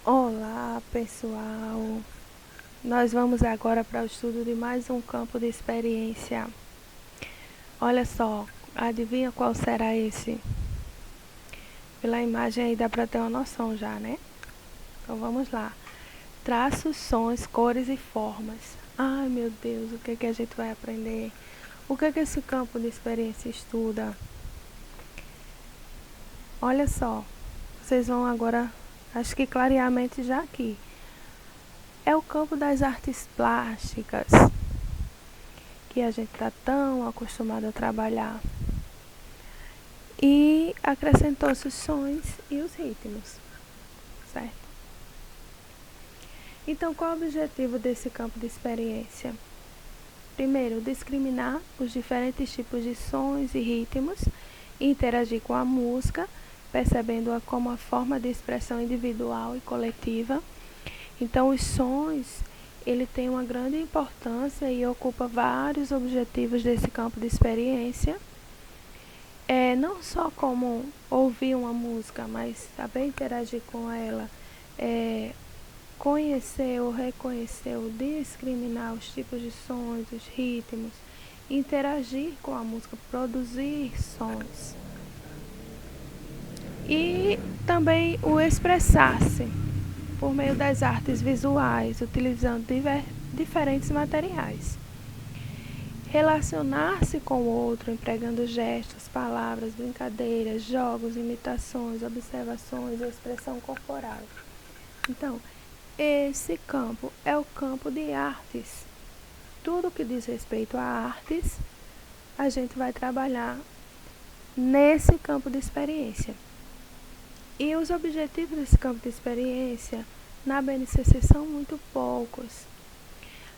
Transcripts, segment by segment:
Olá, pessoal! Nós vamos agora para o estudo de mais um campo de experiência. Olha só, adivinha qual será esse? Pela imagem aí dá para ter uma noção já, né? Então vamos lá. Traços, sons, cores e formas. Ai, meu Deus, o que é que a gente vai aprender? O que é que esse campo de experiência estuda? Olha só, vocês vão agora, acho que clareamente já aqui. É o campo das artes plásticas, que a gente está tão acostumado a trabalhar. E acrescentou-se os sons e os ritmos, certo? Então, qual é o objetivo desse campo de experiência? Primeiro, discriminar os diferentes tipos de sons e ritmos e interagir com a música, percebendo-a como uma forma de expressão individual e coletiva. Então, os sons, ele tem uma grande importância e ocupa vários objetivos desse campo de experiência. Não só como ouvir uma música, mas saber interagir com ela, conhecer ou reconhecer ou discriminar os tipos de sons, os ritmos, interagir com a música, produzir sons. E também o expressar-se por meio das artes visuais, utilizando diferentes materiais. Relacionar-se com o outro, empregando gestos, palavras, brincadeiras, jogos, imitações, observações e expressão corporal. Então, esse campo é o campo de artes. Tudo que diz respeito a artes, a gente vai trabalhar nesse campo de experiência. E os objetivos desse campo de experiência na BNCC são muito poucos.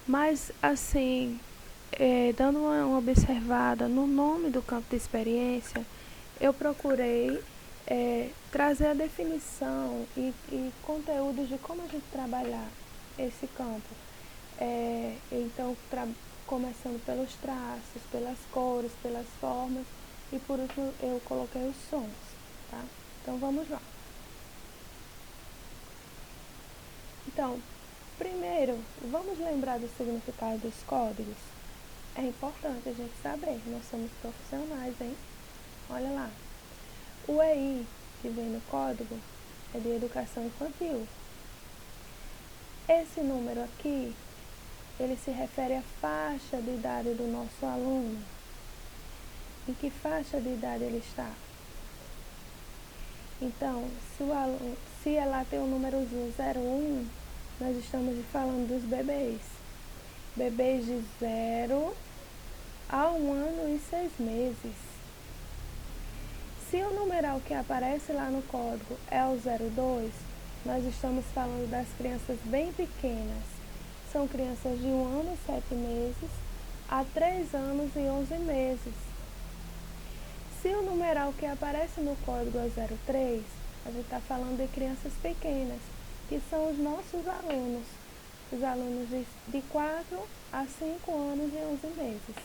Mas, assim, dando uma observada no nome do campo de experiência, eu procurei trazer a definição e conteúdos de como a gente trabalhar esse campo. Então, começando pelos traços, pelas cores, pelas formas e por último eu coloquei os sons, tá? Então vamos lá. Então, primeiro, vamos lembrar do significado dos códigos? É importante a gente saber, nós somos profissionais, hein? Olha lá. O EI, que vem no código, é de educação infantil. Esse número aqui, ele se refere à faixa de idade do nosso aluno. Em que faixa de idade ele está? Então, se ela tem o númerozinho 01, nós estamos falando dos bebês. Bebês de 0 a 1 ano e 6 meses. Se o numeral que aparece lá no código é o 02, nós estamos falando das crianças bem pequenas. São crianças de 1 ano e 7 meses a 3 anos e 11 meses. Se o numeral que aparece no código é 03, a gente está falando de crianças pequenas, que são os nossos alunos. Os alunos de 4 a 5 anos e 11 meses.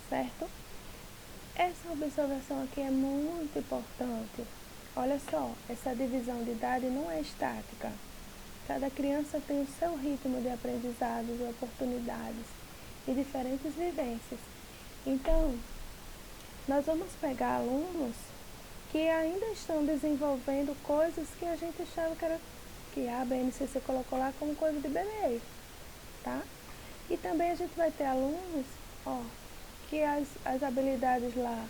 Certo? Essa observação aqui é muito importante. Olha só, essa divisão de idade não é estática. Cada criança tem o seu ritmo de aprendizados e oportunidades e diferentes vivências. Então, nós vamos pegar alunos que ainda estão desenvolvendo coisas que a gente achava que a BNCC colocou lá como coisa de bebê, tá? E também a gente vai ter alunos, que as habilidades lá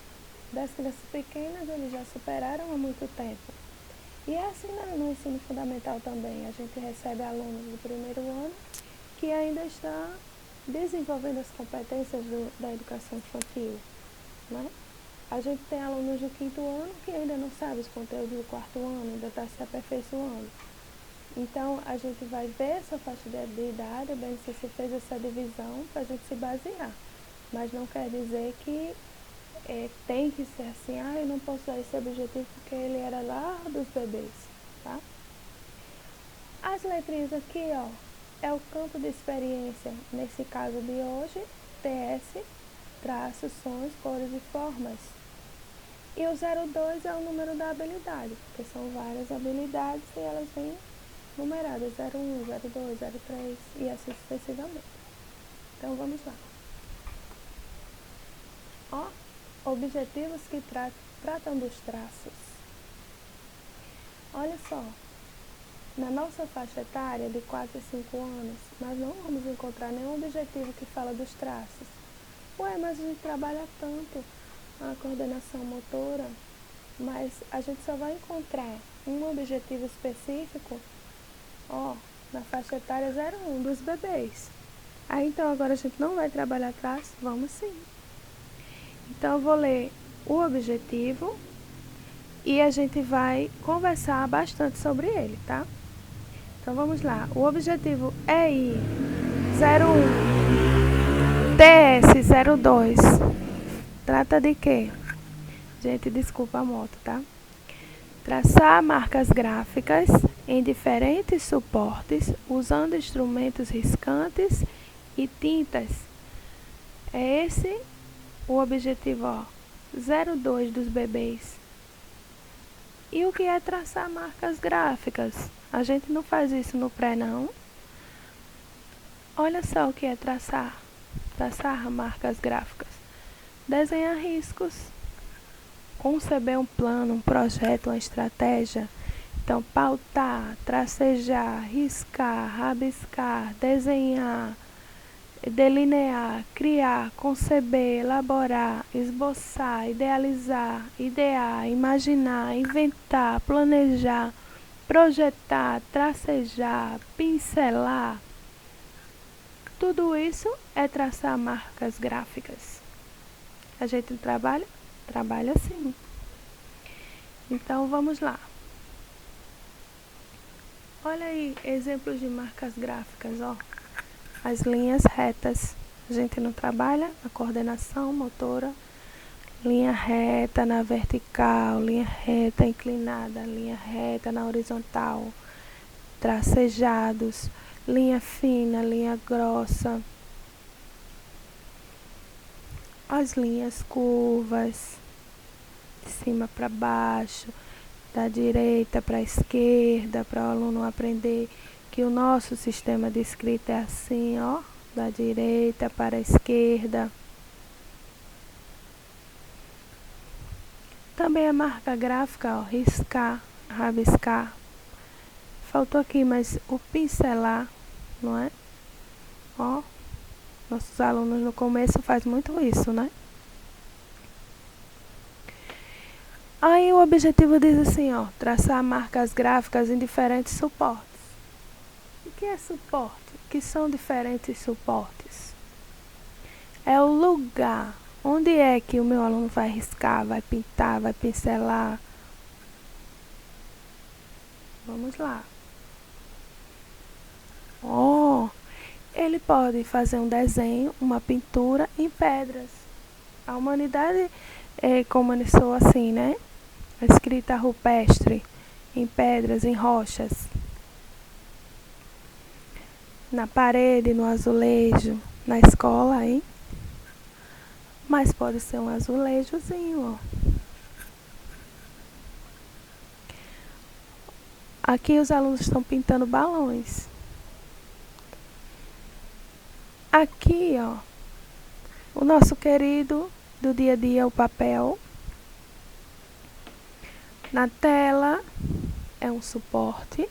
das crianças pequenas eles já superaram há muito tempo. E é assim no ensino fundamental também. A gente recebe alunos do primeiro ano que ainda estão desenvolvendo as competências da educação infantil, né? A gente tem alunos do quinto ano que ainda não sabem os conteúdos do quarto ano, ainda está se aperfeiçoando. Então, a gente vai ver essa faixa de idade, a BNCC fez essa divisão para a gente se basear. Mas não quer dizer que tem que ser assim, eu não posso dar esse objetivo porque ele era lá dos bebês, tá? As letrinhas aqui, é o campo de experiência, nesse caso de hoje, TS, traços, sons, cores e formas. E o 02 é o número da habilidade, porque são várias habilidades e elas vêm numerada 01, 02, 03 e assim sucessivamente. Então vamos lá. Ó, objetivos que tratam dos traços. Olha só, na nossa faixa etária de 4 a 5 anos, nós não vamos encontrar nenhum objetivo que fala dos traços. Ué, mas a gente trabalha tanto a coordenação motora, mas a gente só vai encontrar um objetivo específico, ó, na faixa etária 01 dos bebês. Aí então agora a gente não vai trabalhar traços? Vamos sim. Então eu vou ler o objetivo e a gente vai conversar bastante sobre ele, tá? Então vamos lá. O objetivo EI 01 TS 02 trata de quê? Gente, desculpa a moto, tá? Traçar marcas gráficas em diferentes suportes usando instrumentos riscantes e tintas. É esse o objetivo, ó, 02 dos bebês. E o que é traçar marcas gráficas? A gente não faz isso no pré, não. Olha só o que é traçar. Traçar marcas gráficas. Desenhar riscos. Conceber um plano, um projeto, uma estratégia. Então, pautar, tracejar, riscar, rabiscar, desenhar, delinear, criar, conceber, elaborar, esboçar, idealizar, idear, imaginar, inventar, planejar, projetar, tracejar, pincelar. Tudo isso é traçar marcas gráficas. A gente trabalha? Trabalha sim. Então vamos lá. Olha aí exemplos de marcas gráficas, ó. As linhas retas. A gente não trabalha a coordenação motora. Linha reta na vertical, linha reta inclinada, linha reta na horizontal. Tracejados, linha fina, linha grossa. As linhas curvas, de cima para baixo, da direita para a esquerda, para o aluno aprender que o nosso sistema de escrita é assim, ó, da direita para a esquerda. Também a marca gráfica, ó, riscar, rabiscar. Faltou aqui, mas o pincelar, não é? Ó, nossos alunos no começo fazem muito isso, né? Aí o objetivo diz assim, ó, traçar marcas gráficas em diferentes suportes. O que é suporte? O que são diferentes suportes? É o lugar. Onde é que o meu aluno vai riscar, vai pintar, vai pincelar? Vamos lá. Oh, ele pode fazer um desenho, uma pintura em pedras. A humanidade começou assim, né? A escrita rupestre, em pedras, em rochas. Na parede, no azulejo, na escola, hein? Mas pode ser um azulejozinho, ó. Aqui os alunos estão pintando balões. Aqui, ó, o nosso querido do dia a dia, o papel. Na tela é um suporte.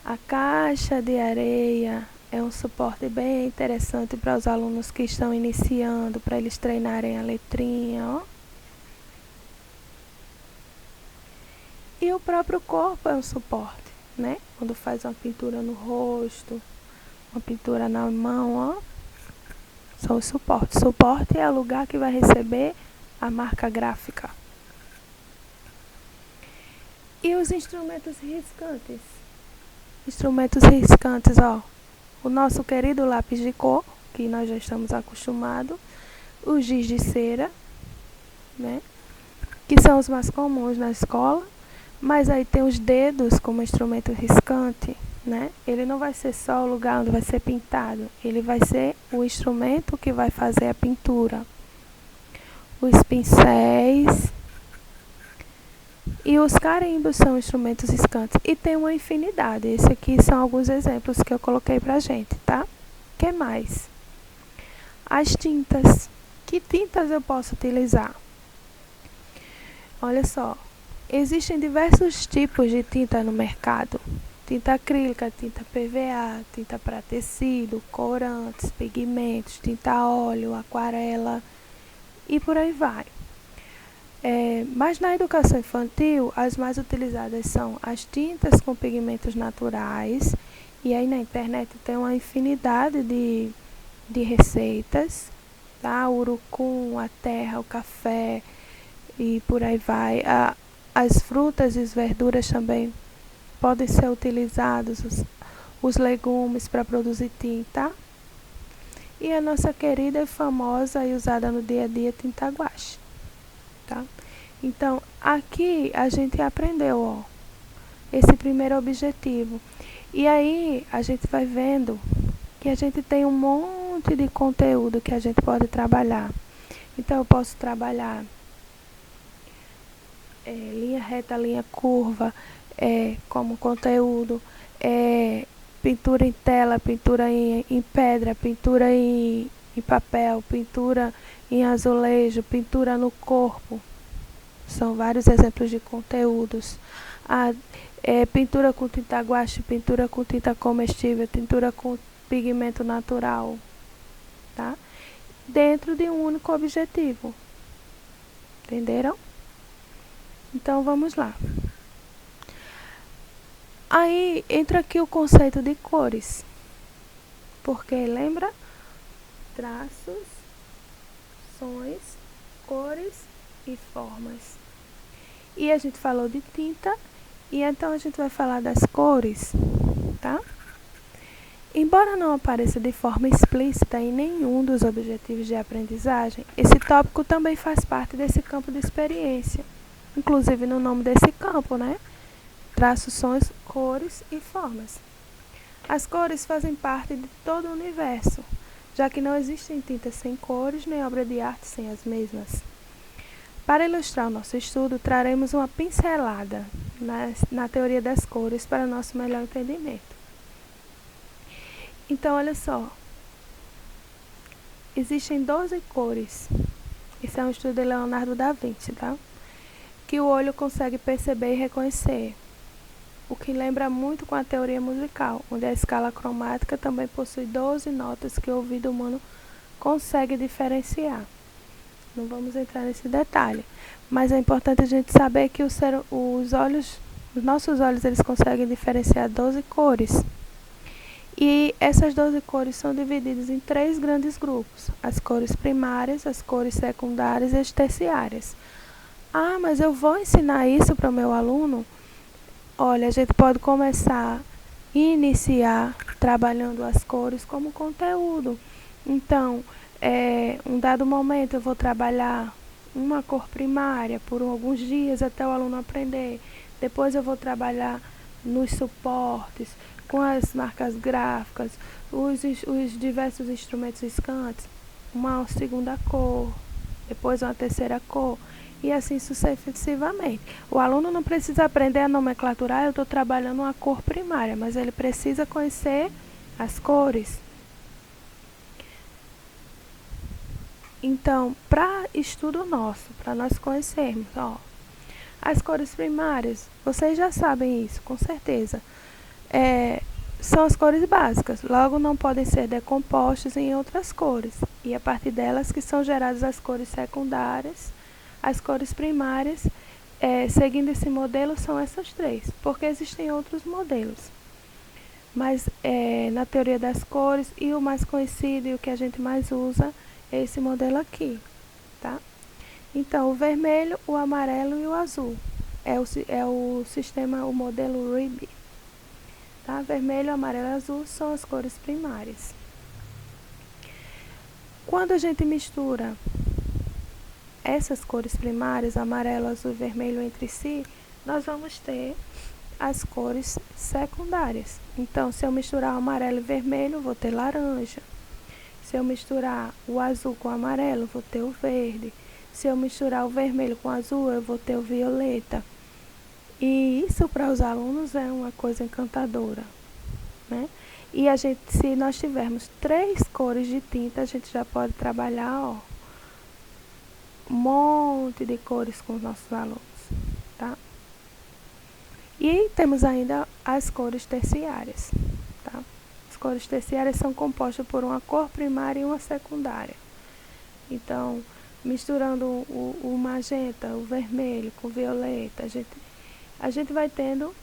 A caixa de areia é um suporte bem interessante para os alunos que estão iniciando, para eles treinarem a letrinha, ó. E o próprio corpo é um suporte, né? Quando faz uma pintura no rosto, uma pintura na mão, ó. São os suportes. Suporte é o lugar que vai receber a marca gráfica. E os instrumentos riscantes? Instrumentos riscantes, ó. O nosso querido lápis de cor, que nós já estamos acostumados. O giz de cera, né? Que são os mais comuns na escola. Mas aí tem os dedos como instrumento riscante, né? Ele não vai ser só o lugar onde vai ser pintado. Ele vai ser o instrumento que vai fazer a pintura. Os pincéis E os carimbos são instrumentos riscantes. E tem uma infinidade. Esse aqui são alguns exemplos que eu coloquei pra gente, tá? Que mais? As tintas. Que tintas eu posso utilizar? Olha só. Existem diversos tipos de tinta no mercado. Tinta acrílica, tinta PVA, tinta para tecido, corantes, pigmentos, tinta a óleo, aquarela e por aí vai. Mas na educação infantil, as mais utilizadas são as tintas com pigmentos naturais. E aí na internet tem uma infinidade de receitas, tá? O urucum, a terra, o café e por aí vai. As frutas e as verduras também podem ser utilizados, os legumes para produzir tinta. E a nossa querida e famosa e usada no dia a dia tinta guache, tá? Então, aqui a gente aprendeu, ó, esse primeiro objetivo. E aí a gente vai vendo que a gente tem um monte de conteúdo que a gente pode trabalhar. Então, eu posso trabalhar linha reta, linha curva, como conteúdo, pintura em tela, pintura em pedra, pintura em papel, pintura em azulejo, pintura no corpo. São vários exemplos de conteúdos. Pintura com tinta guache, pintura com tinta comestível, pintura com pigmento natural, tá? Dentro de um único objetivo. Entenderam? Então vamos lá. Aí entra aqui o conceito de cores. Porque lembra? Traços, sons, cores e formas. E a gente falou de tinta, e então a gente vai falar das cores, tá? Embora não apareça de forma explícita em nenhum dos objetivos de aprendizagem, esse tópico também faz parte desse campo de experiência. Inclusive no nome desse campo, né? Traços, sons, cores e formas. As cores fazem parte de todo o universo, já que não existem tintas sem cores, nem obra de arte sem as mesmas. Para ilustrar o nosso estudo, traremos uma pincelada na teoria das cores para nosso melhor entendimento. Então, olha só. Existem 12 cores. Esse é um estudo de Leonardo da Vinci, tá? Que o olho consegue perceber e reconhecer. O que lembra muito com a teoria musical, onde a escala cromática também possui 12 notas que o ouvido humano consegue diferenciar. Não vamos entrar nesse detalhe, mas é importante a gente saber que os nossos olhos, eles conseguem diferenciar 12 cores. E essas 12 cores são divididas em 3 grandes grupos: as cores primárias, as cores secundárias e as terciárias. Ah, mas eu vou ensinar isso para o meu aluno? Olha, a gente pode começar e iniciar trabalhando as cores como conteúdo. Então, um dado momento eu vou trabalhar uma cor primária por alguns dias até o aluno aprender. Depois eu vou trabalhar nos suportes, com as marcas gráficas, os diversos instrumentos riscantes, uma segunda cor, depois uma terceira cor, e assim sucessivamente. O aluno não precisa aprender a nomenclaturar, eu estou trabalhando uma cor primária, mas ele precisa conhecer as cores. Então, para estudo nosso, para nós conhecermos, ó, as cores primárias, vocês já sabem isso, com certeza. São as cores básicas, logo não podem ser decompostas em outras cores. E a partir delas que são geradas as cores secundárias, as cores primárias, seguindo esse modelo, são essas 3, porque existem outros modelos. Mas na teoria das cores, e o mais conhecido e o que a gente mais usa é esse modelo aqui, tá? Então, o vermelho, o amarelo e o azul é o sistema, o modelo RIB. Tá? Vermelho, amarelo e azul são as cores primárias. Quando a gente mistura essas cores primárias, amarelo, azul e vermelho entre si, nós vamos ter as cores secundárias. Então, se eu misturar o amarelo e vermelho, vou ter laranja. Se eu misturar o azul com o amarelo, vou ter o verde. Se eu misturar o vermelho com o azul, eu vou ter o violeta. Isso para os alunos é uma coisa encantadora, né? E se nós tivermos 3 cores de tinta, a gente já pode trabalhar, ó, um monte de cores com os nossos alunos, tá? E temos ainda as cores terciárias, tá? As cores terciárias são compostas por uma cor primária e uma secundária. Então, misturando o magenta, o vermelho com o violeta, a gente vai tendo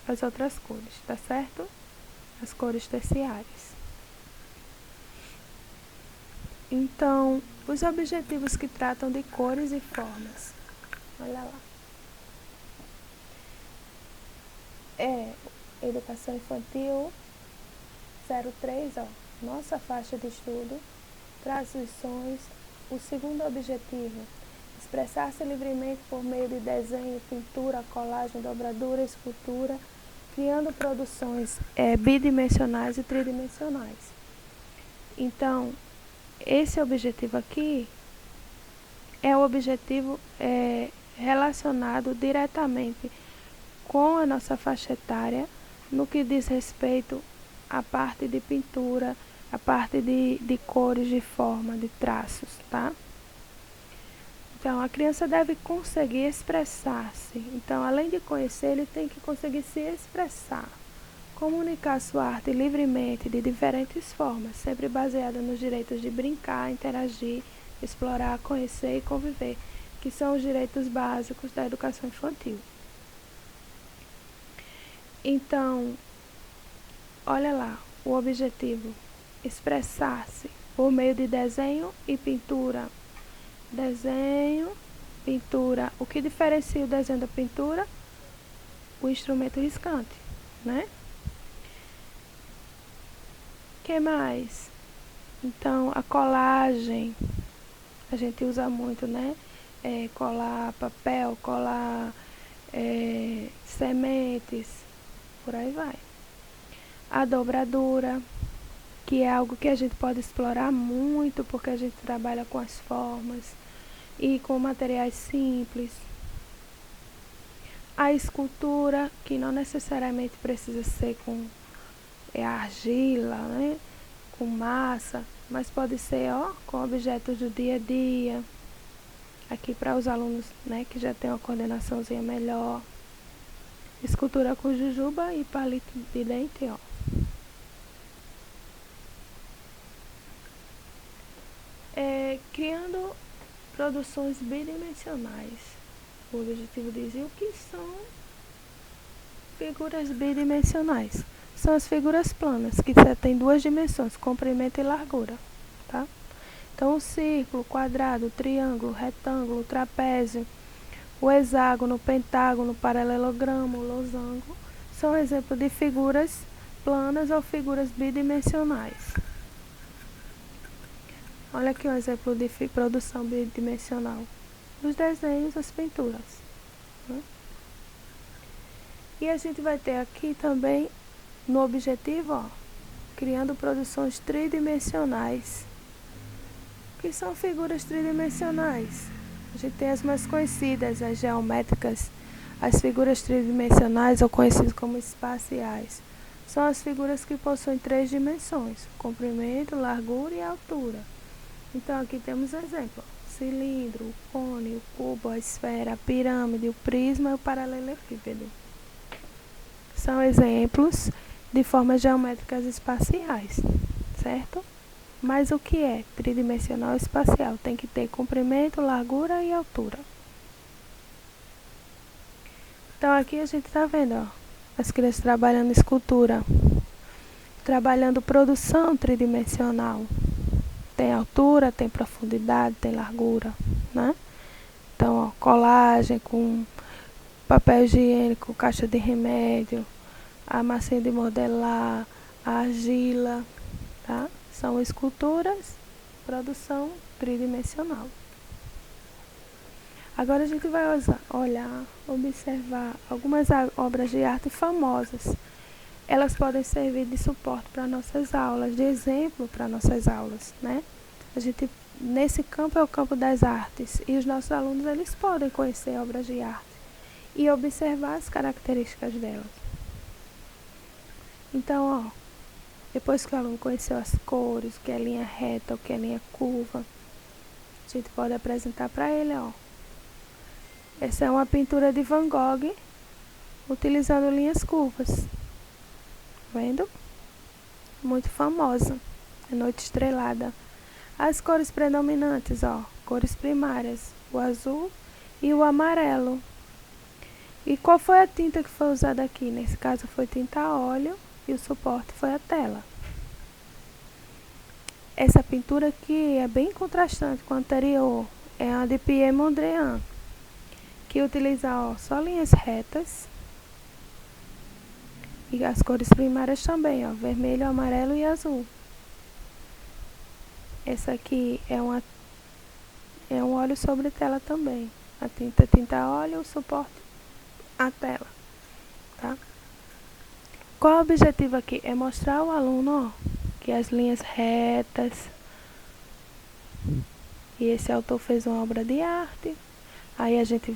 as outras cores, tá certo? As cores terciárias. Então, os objetivos que tratam de cores e formas. Olha lá. Educação Infantil 03, ó. Nossa faixa de estudo. Transições. O segundo objetivo, expressar-se livremente por meio de desenho, pintura, colagem, dobradura, escultura, criando produções bidimensionais e tridimensionais. Então, esse objetivo aqui é o objetivo relacionado diretamente com a nossa faixa etária no que diz respeito à parte de pintura, a parte de cores, de forma, de traços, tá? Então, a criança deve conseguir expressar-se. Então, além de conhecer, ele tem que conseguir se expressar. Comunicar sua arte livremente, de diferentes formas, sempre baseada nos direitos de brincar, interagir, explorar, conhecer e conviver, que são os direitos básicos da educação infantil. Então, olha lá, o objetivo: expressar-se por meio de desenho e pintura. Desenho, pintura. O que diferencia o desenho da pintura? O instrumento riscante, né? O que mais? Então, a colagem. A gente usa muito, né? Colar papel, colar sementes, por aí vai. A dobradura, que é algo que a gente pode explorar muito, porque a gente trabalha com as formas e com materiais simples. A escultura, que não necessariamente precisa ser com argila, né? Com massa, mas pode ser, ó, com objetos do dia a dia. Aqui para os alunos, né, que já tem uma coordenaçãozinha melhor. Escultura com jujuba e palito de dente, ó. Criando produções bidimensionais. O objetivo diz: e o que são figuras bidimensionais? São as figuras planas, que têm 2 dimensões, comprimento e largura, tá? Então, o círculo, o quadrado, o triângulo, o retângulo, o trapézio, o hexágono, o pentágono, o paralelogramo, o losango, são exemplos de figuras planas ou figuras bidimensionais. Olha aqui um exemplo de produção bidimensional. Os desenhos, as pinturas, né? E a gente vai ter aqui também, no objetivo, ó, criando produções tridimensionais. O que são figuras tridimensionais? A gente tem as mais conhecidas, as geométricas. As figuras tridimensionais, ou conhecidas como espaciais, são as figuras que possuem 3 dimensões: comprimento, largura e altura. Então, aqui temos exemplo: cilindro, o cone, o cubo, a esfera, a pirâmide, o prisma e o paralelepípedo. São exemplos de formas geométricas espaciais, certo? Mas o que é tridimensional espacial? Tem que ter comprimento, largura e altura. Então, aqui a gente está vendo, ó, as crianças trabalhando escultura, trabalhando produção tridimensional. Tem altura, tem profundidade, tem largura, né? Então, ó, colagem com papel higiênico, caixa de remédio, a massinha de modelar, a argila, tá? São esculturas, produção tridimensional. Agora a gente vai olhar, observar algumas obras de arte famosas. Elas podem servir de suporte para nossas aulas, de exemplo para nossas aulas, né? Nesse campo é o campo das artes, e os nossos alunos, eles podem conhecer obras de arte e observar as características delas. Então, ó, depois que o aluno conheceu as cores, o que é linha reta, o que é linha curva, a gente pode apresentar para ele, ó. Essa é uma pintura de Van Gogh utilizando linhas curvas. Vendo? Muito famosa. É Noite Estrelada. As cores predominantes, ó, cores primárias, o azul e o amarelo. E qual foi a tinta que foi usada aqui? Nesse caso foi tinta a óleo e o suporte foi a tela. Essa pintura aqui é bem contrastante com a anterior. É a de Pierre Mondrian, que utiliza, ó, só linhas retas. E as cores primárias também, ó, vermelho, amarelo e azul. Essa aqui é um óleo sobre tela também. A tinta a óleo, o suporte a tela, tá? Qual é o objetivo aqui? É mostrar ao aluno, ó, que as linhas retas, e esse autor fez uma obra de arte. Aí a gente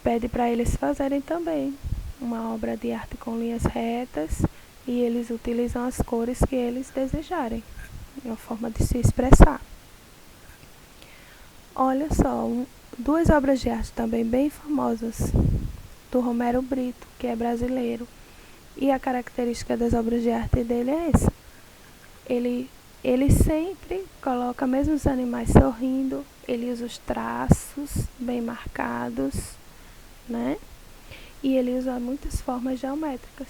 pede para eles fazerem também uma obra de arte com linhas retas e eles utilizam as cores que eles desejarem. É uma forma de se expressar. Olha só, duas obras de arte também bem famosas do Romero Brito, que é brasileiro. E a característica das obras de arte dele é essa. Ele sempre coloca, mesmo os animais sorrindo, ele usa os traços bem marcados, né? E ele usa muitas formas geométricas,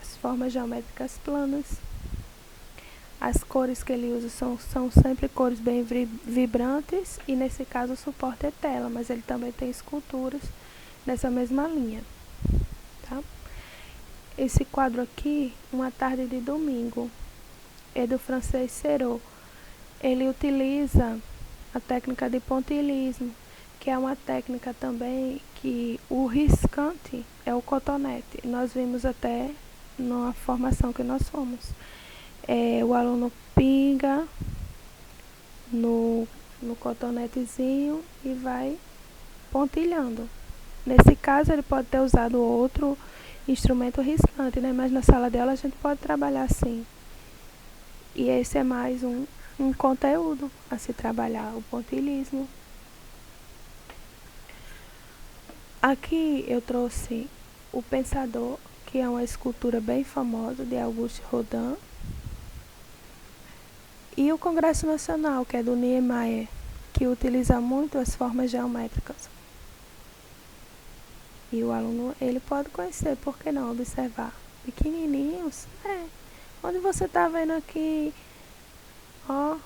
as formas geométricas planas. As cores que ele usa são sempre cores bem vibrantes e nesse caso o suporte é tela, mas ele também tem esculturas nessa mesma linha, tá? Esse quadro aqui, Uma Tarde de Domingo, é do francês Serot. Ele utiliza a técnica de pontilhismo, que é uma técnica também que o riscante é o cotonete. Nós vimos até na formação que nós fomos. O aluno pinga no cotonetezinho e vai pontilhando. Nesse caso ele pode ter usado outro instrumento riscante, né? Mas na sala de aula a gente pode trabalhar assim. E esse é mais um conteúdo a se trabalhar, o pontilhismo. Aqui eu trouxe O Pensador, que é uma escultura bem famosa de Auguste Rodin. E o Congresso Nacional, que é do Niemeyer, que utiliza muito as formas geométricas. E o aluno, ele pode conhecer, por que não observar? Pequenininhos, onde você está vendo aqui, ó,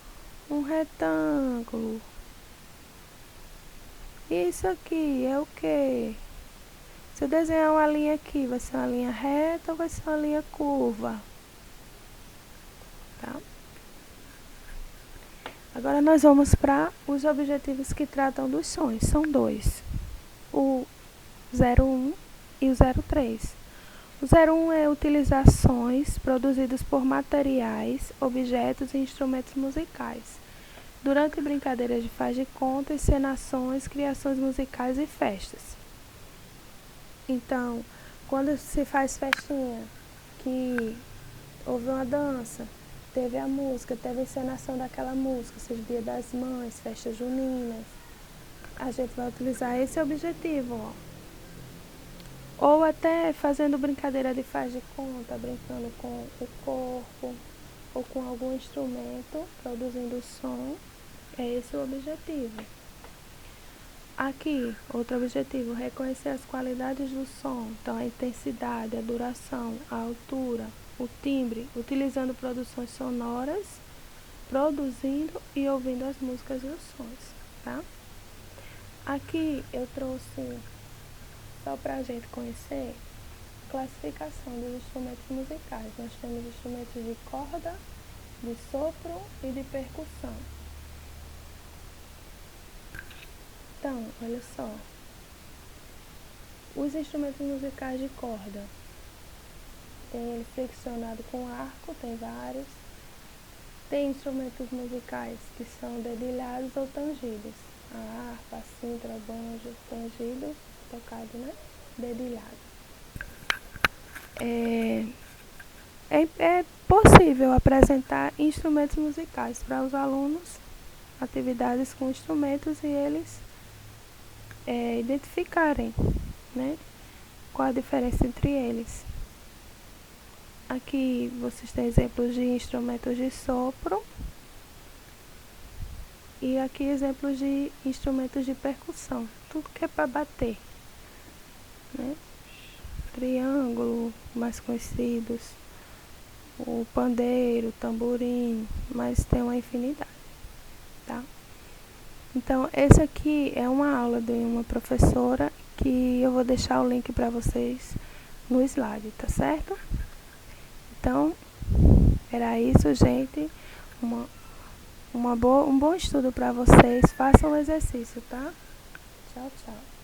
um retângulo. Isso aqui é o quê? Se eu desenhar uma linha aqui, vai ser uma linha reta ou vai ser uma linha curva? Tá? Agora nós vamos para os objetivos que tratam dos sons. São dois. O 01 e o 03. O 01 é utilizar sons produzidos por materiais, objetos e instrumentos musicais. Durante brincadeiras de faz de conta, encenações, criações musicais e festas. Então, quando se faz festinha, que houve uma dança, teve a música, teve a encenação daquela música, seja Dia das Mães, festas juninas, a gente vai utilizar esse objetivo, ó. Ou até fazendo brincadeira de faz de conta, brincando com o corpo, ou com algum instrumento, produzindo som, é esse o objetivo. Aqui, outro objetivo, reconhecer as qualidades do som, então a intensidade, a duração, a altura, o timbre, utilizando produções sonoras, produzindo e ouvindo as músicas e os sons, tá? Aqui eu trouxe, só para a gente conhecer, classificação dos instrumentos musicais. Nós temos instrumentos de corda, de sopro e de percussão. Então, olha só, os instrumentos musicais de corda, tem ele flexionado com arco, tem vários. Tem instrumentos musicais que são dedilhados ou tangidos. A harpa, a cítara, o banjo, tangido, tocado, né? dedilhado. É possível apresentar instrumentos musicais para os alunos, atividades com instrumentos, e eles identificarem, né, qual a diferença entre eles. Aqui vocês têm exemplos de instrumentos de sopro e aqui exemplos de instrumentos de percussão, tudo que é para bater, né? Triângulo, mais conhecidos, o pandeiro, o tamborim, mas tem uma infinidade, tá? Então, esse aqui é uma aula de uma professora que eu vou deixar o link para vocês no slide, tá certo? Então, era isso, gente. Um bom estudo para vocês. Façam o exercício, tá? Tchau, tchau.